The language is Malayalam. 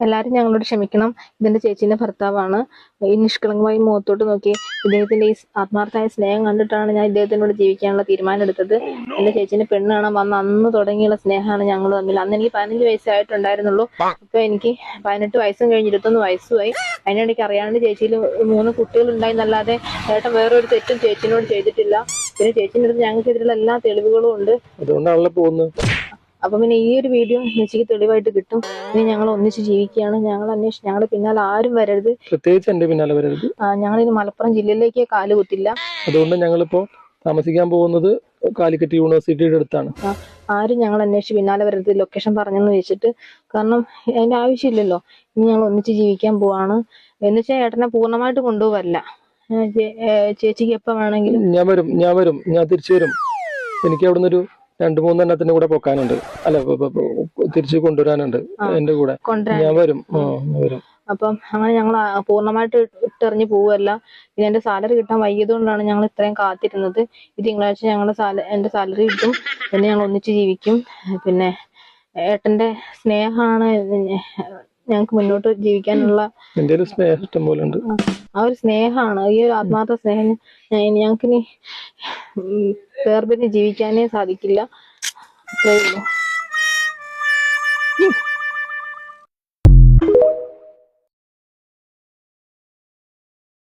എല്ലാവരും ഞങ്ങളോട് ക്ഷമിക്കണം. ഇതെന്റെ ചേച്ചീന്റെ ഭർത്താവാണ്. ഈ നിഷ്കളങ്കമായി മുഖത്തോട്ട് നോക്കി ഇദ്ദേഹത്തിന്റെ ഈ ആത്മാർത്ഥമായ സ്നേഹം കണ്ടിട്ടാണ് ഞാൻ ഇദ്ദേഹത്തിനോട് ജീവിക്കാനുള്ള തീരുമാനം എടുത്തത്. എന്റെ ചേച്ചീന്റെ പെണ്ണ് കാണാൻ വന്ന അന്ന് തുടങ്ങിയുള്ള സ്നേഹമാണ് ഞങ്ങൾ തമ്മിൽ. അന്ന് എനിക്ക് 15 വയസ്സായിട്ടുണ്ടായിരുന്നുള്ളൂ. ഇപ്പൊ എനിക്ക് 18 വയസ്സും കഴിഞ്ഞ് 21 വയസ്സുമായി. അതിനിടയ്ക്ക് അറിയാണ്ട് ചേച്ചിയിൽ 3 കുട്ടികൾ ഉണ്ടായിന്നല്ലാതെ ഏട്ടൻ വേറൊരു തെറ്റും ചേച്ചിനോട് ചെയ്തിട്ടില്ല. പിന്നെ ചേച്ചിന്റെ അടുത്ത് ഞങ്ങൾക്കെതിരെയുള്ള എല്ലാ തെളിവുകളും ഉണ്ട്. അതുകൊണ്ടാണല്ലോ പോകുന്നത്. അപ്പൊ പിന്നെ ഈ ഒരു വീഡിയോ ചേച്ചിക്ക് തെളിവായിട്ട് കിട്ടും. ഇനി ഞങ്ങൾ ഒന്നിച്ച് ജീവിക്കുകയാണ്. ഞങ്ങളുടെ പിന്നാലെ ആരും വരരുത്. പ്രത്യേകിച്ച് എന്റെ പിന്നാലെ വരരുത്. ഞങ്ങളിനി മലപ്പുറം ജില്ലയിലേക്ക് കാലുകുത്തില്ല. അതുകൊണ്ട് ഞങ്ങളിപ്പോ താമസിക്കാൻ പോകുന്നത് കാലിക്കറ്റ് യൂണിവേഴ്സിറ്റിയുടെ അടുത്താണ്. ആരും ഞങ്ങൾ അന്വേഷിച്ച് പിന്നാലെ വരരുത്, ലൊക്കേഷൻ പറഞ്ഞെന്ന് വെച്ചിട്ട്. കാരണം അതിന്റെ ആവശ്യമില്ലല്ലോ. ഇനി ഞങ്ങൾ ഒന്നിച്ച് ജീവിക്കാൻ പോവാണ്. എന്നുവെച്ചാൽ ഏട്ടനെ പൂർണ്ണമായിട്ട് കൊണ്ടുപോവല്ല. ചേച്ചിക്ക് എപ്പോ വേണമെങ്കിലും ഞാൻ തിരിച്ചു വരും. എനിക്ക് അവിടുന്ന് ഒരു 2-3 എണ്ണത്തിന്റെ കൂടെ പൊക്കാനുണ്ട്. അല്ല, തിരിച്ചു കൊണ്ടുവരാനുണ്ട് എന്റെ കൂടെ. ഞാൻ വരും. അപ്പം അങ്ങനെ ഞങ്ങൾ പൂർണ്ണമായിട്ട് ഇട്ടെറിഞ്ഞ് പോവല്ല. പിന്നെ എന്റെ സാലറി കിട്ടാൻ വൈകിയത് കൊണ്ടാണ് ഞങ്ങൾ ഇത്രയും കാത്തിരുന്നത്. ഈ തിങ്കളാഴ്ച എന്റെ സാലറി കിട്ടും. പിന്നെ ഞങ്ങൾ ഒന്നിച്ച് ജീവിക്കും. പിന്നെ ഏട്ടന്റെ സ്നേഹമാണ് ഞങ്ങൾക്ക് മുന്നോട്ട് ജീവിക്കാനുള്ള സ്നേഹം ഇഷ്ടം പോലെ ഉണ്ട്. ആ ഒരു സ്നേഹമാണ്, ഈ ഒരു ആത്മാർത്ഥ സ്നേഹം ഞങ്ങൾക്കിനി വേർപിരിഞ്ഞ് ജീവിക്കാനേ സാധിക്കില്ല. അത്രയേ ഉള്ളൂ.